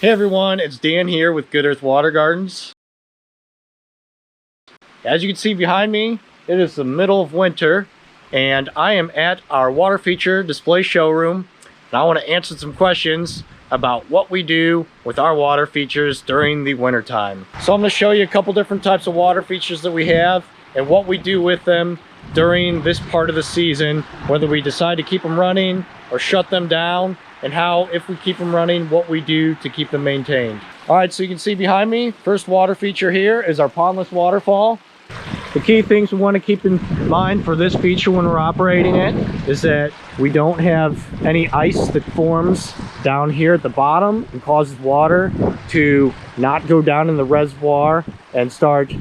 Hey everyone, it's Dan here with Good Earth Water Gardens. As you can see behind me, it is the middle of winter and I am at our water feature display showroom, and I want to answer some questions about what we do with our water features during the winter time. So I'm going to show you a couple different types of water features that we have and what we do with them during this part of the season, whether we decide to keep them running or shut them down, and how, if we keep them running, what we do to keep them maintained. All right, so you can see behind me, first water feature here is our Pondless waterfall. The key things we want to keep in mind for this feature when we're operating it is that we don't have any ice that forms down here at the bottom and causes water to not go down in the reservoir and start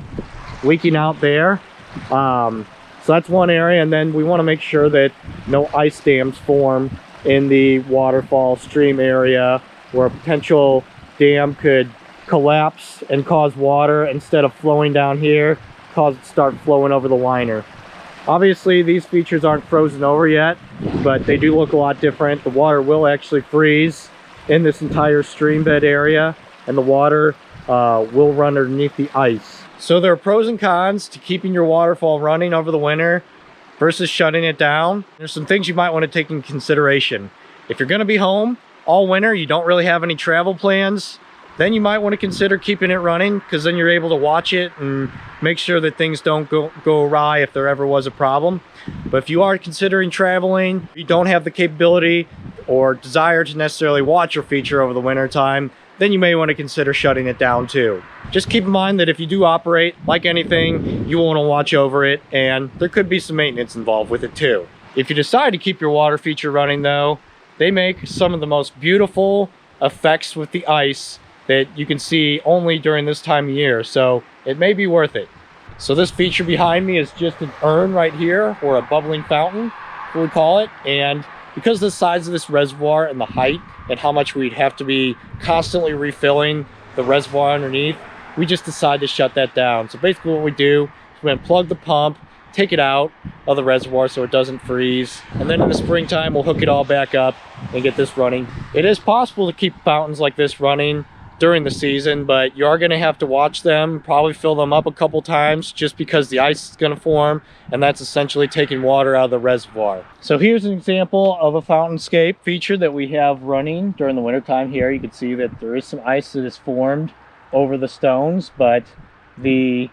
leaking out there. So that's one area, and then we want to make sure that no ice dams form in the waterfall stream area where a potential dam could collapse and cause water, instead of flowing down here, cause it to start flowing over the liner. Obviously these features aren't frozen over yet, but they do look a lot different. The water will actually freeze in this entire stream bed area, and the water will run underneath the ice. So there are pros and cons to keeping your waterfall running over the winter versus shutting it down. There's some things you might want to take in consideration. If you're going to be home all winter, you don't really have any travel plans, then you might want to consider keeping it running, because then you're able to watch it and make sure that things don't go awry if there ever was a problem. But if you are considering traveling, you don't have the capability or desire to necessarily watch your feature over the winter time, then you may want to consider shutting it down too. Just keep in mind that if you do operate, like anything, you want to watch over it, and there could be some maintenance involved with it too. If you decide to keep your water feature running though, they make some of the most beautiful effects with the ice that you can see only during this time of year, so it may be worth it. So this feature behind me is just an urn right here, or a bubbling fountain, what we call it, and because of the size of this reservoir and the height and how much we'd have to be constantly refilling the reservoir underneath, we just decided to shut that down. So basically what we do is we unplug the pump, take it out of the reservoir so it doesn't freeze, and then in the springtime we'll hook it all back up and get this running. It is possible to keep fountains like this running during the season, but you are going to have to watch them, probably fill them up a couple times, just because the ice is going to form, and that's essentially taking water out of the reservoir. So here's an example of a fountainscape feature that we have running during the wintertime here. You can see that there is some ice that is formed over the stones, but the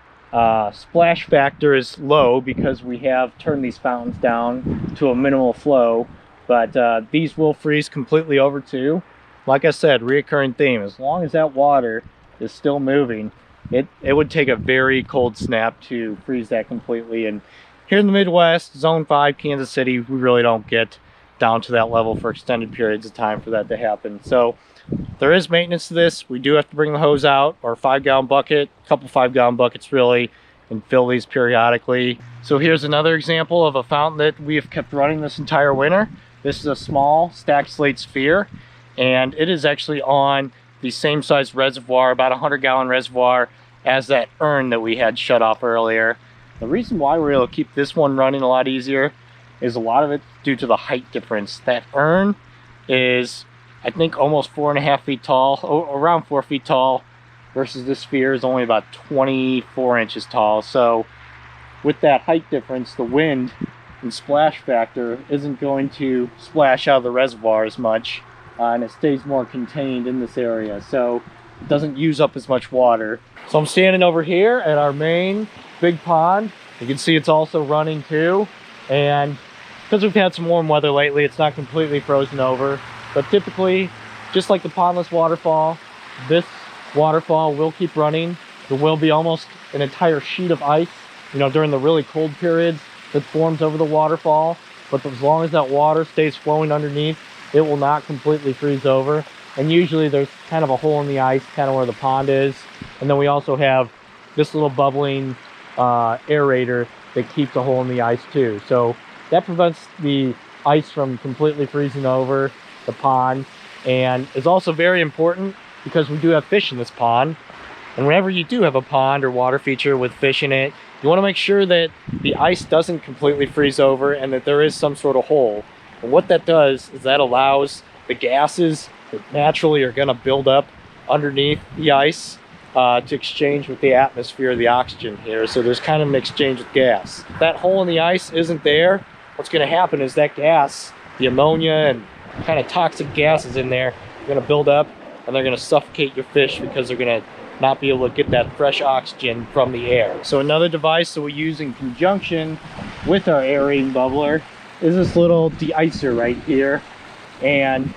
splash factor is low because we have turned these fountains down to a minimal flow, but these will freeze completely over too. Like I said, reoccurring theme, as long as that water is still moving, it would take a very cold snap to freeze that completely. And here in the Midwest, Zone 5, Kansas City, we really don't get down to that level for extended periods of time for that to happen. So there is maintenance to this. We do have to bring the hose out, or a 5-gallon bucket, a couple 5-gallon buckets really, and fill these periodically. So here's another example of a fountain that we have kept running this entire winter. This is a small stacked slate sphere, and it is actually on the same size reservoir, about 100-gallon reservoir, as that urn that we had shut off earlier. The reason why we're able to keep this one running a lot easier is a lot of it due to the height difference. That urn is, I think, almost 4.5 feet tall, around 4 feet tall, versus this sphere is only about 24 inches tall. So with that height difference, the wind and splash factor isn't going to splash out of the reservoir as much. And it stays more contained in this area, so it doesn't use up as much water. So I'm standing over here at our main big pond. You can see it's also running too, and because we've had some warm weather lately, it's not completely frozen over. But typically, just like the Pondless waterfall, this waterfall will keep running. There will be almost an entire sheet of ice, you know, during the really cold periods that forms over the waterfall. But as long as that water stays flowing underneath, it will not completely freeze over. And usually there's kind of a hole in the ice, kind of where the pond is. And then we also have this little bubbling aerator that keeps a hole in the ice too. So that prevents the ice from completely freezing over the pond, and is also very important because we do have fish in this pond. And whenever you do have a pond or water feature with fish in it, you want to make sure that the ice doesn't completely freeze over and that there is some sort of hole. And what that does is that allows the gases that naturally are going to build up underneath the ice to exchange with the atmosphere, the oxygen here. So there's kind of an exchange with gas. If that hole in the ice isn't there, what's going to happen is that gas, the ammonia and kind of toxic gases in there, are going to build up and they're going to suffocate your fish because they're going to not be able to get that fresh oxygen from the air. So another device that we use in conjunction with our aerating bubbler is this little de-icer right here. And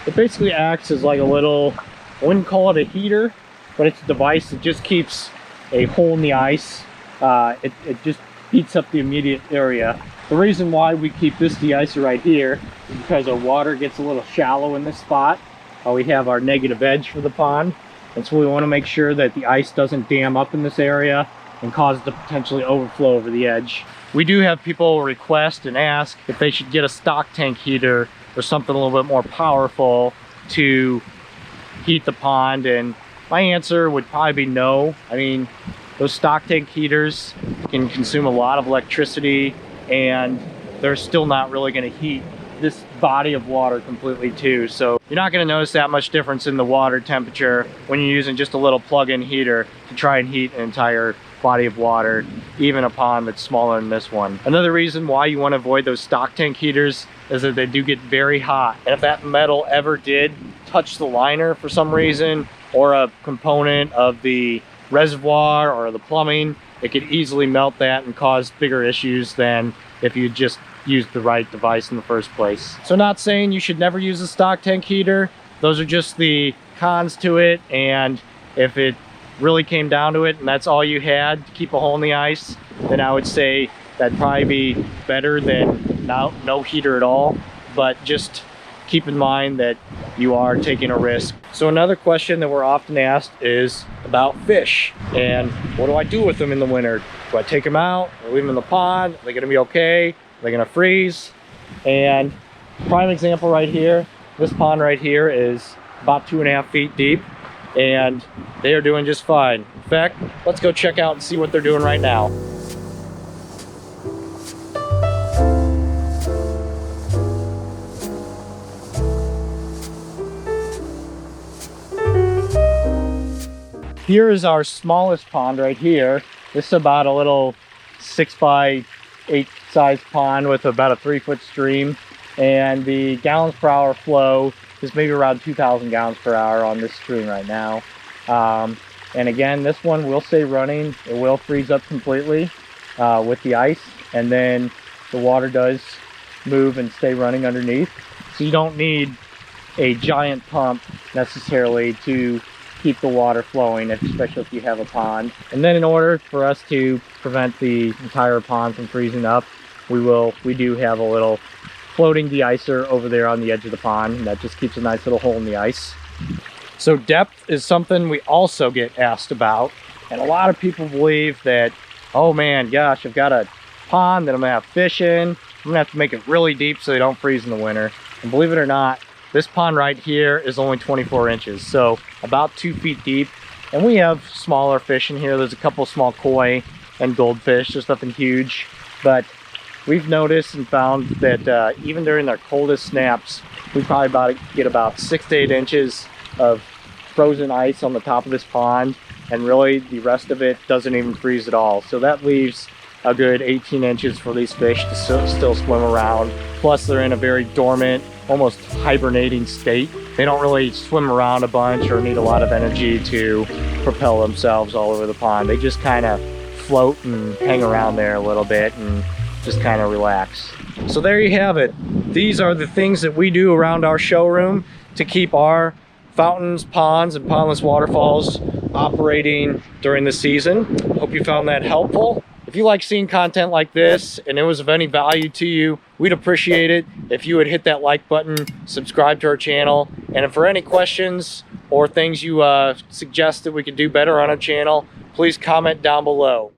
it basically acts as like a little, I wouldn't call it a heater, but it's a device that just keeps a hole in the ice. It just heats up the immediate area. The reason why we keep this de-icer right here is because our water gets a little shallow in this spot. We have our negative edge for the pond. And so we want to make sure that the ice doesn't dam up in this area and cause it to potentially overflow over the edge. We do have people request and ask if they should get a stock tank heater or something a little bit more powerful to heat the pond, and my answer would probably be no. I mean, those stock tank heaters can consume a lot of electricity and they're still not really going to heat this body of water completely too. So you're not going to notice that much difference in the water temperature when you're using just a little plug-in heater to try and heat an entire body of water, even a pond that's smaller than this one. Another reason why you want to avoid those stock tank heaters is that they do get very hot. And if that metal ever did touch the liner for some reason, or a component of the reservoir or the plumbing, it could easily melt that and cause bigger issues than if you just used the right device in the first place. So not saying you should never use a stock tank heater. Those are just the cons to it, and if it really came down to it and that's all you had to keep a hole in the ice, then I would say that'd probably be better than no heater at all. But just keep in mind that you are taking a risk. So another question that we're often asked is about fish, and what do I do with them in the winter? Do I take them out or leave them in the pond? Are they going to be okay? Are they going to freeze? And prime example right here, this pond right here is about 2.5 feet deep, and they are doing just fine. In fact, let's go check out and see what they're doing right now. Here is our smallest pond right here. This is about a little 6 by 8 size pond with about a 3-foot stream, and the gallons per hour flow is maybe around 2,000 gallons per hour on this stream right now. And again, this one will stay running. It will freeze up completely with the ice, and then the water does move and stay running underneath. So you don't need a giant pump necessarily to keep the water flowing, especially if you have a pond. And then in order for us to prevent the entire pond from freezing up, we do have a little floating de-icer over there on the edge of the pond, and that just keeps a nice little hole in the ice. So depth is something we also get asked about, and a lot of people believe that, oh man, gosh, I've got a pond that I'm gonna have fish in, I'm gonna have to make it really deep so they don't freeze in the winter. And believe it or not, this pond right here is only 24 inches, so about 2 feet deep. And we have smaller fish in here. There's a couple small koi and goldfish. There's nothing huge, but we've noticed and found that even during their coldest snaps, we probably get about 6 to 8 inches of frozen ice on the top of this pond, and really the rest of it doesn't even freeze at all. So that leaves a good 18 inches for these fish to still swim around. Plus they're in a very dormant, almost hibernating state. They don't really swim around a bunch or need a lot of energy to propel themselves all over the pond. They just kind of float and hang around there a little bit and just kind of relax. So there you have it. These are the things that we do around our showroom to keep our fountains, ponds, and pondless waterfalls operating during the season. Hope you found that helpful. If you like seeing content like this and it was of any value to you, we'd appreciate it if you would hit that like button, subscribe to our channel, and if for any questions or things you suggest that we could do better on our channel, please comment down below.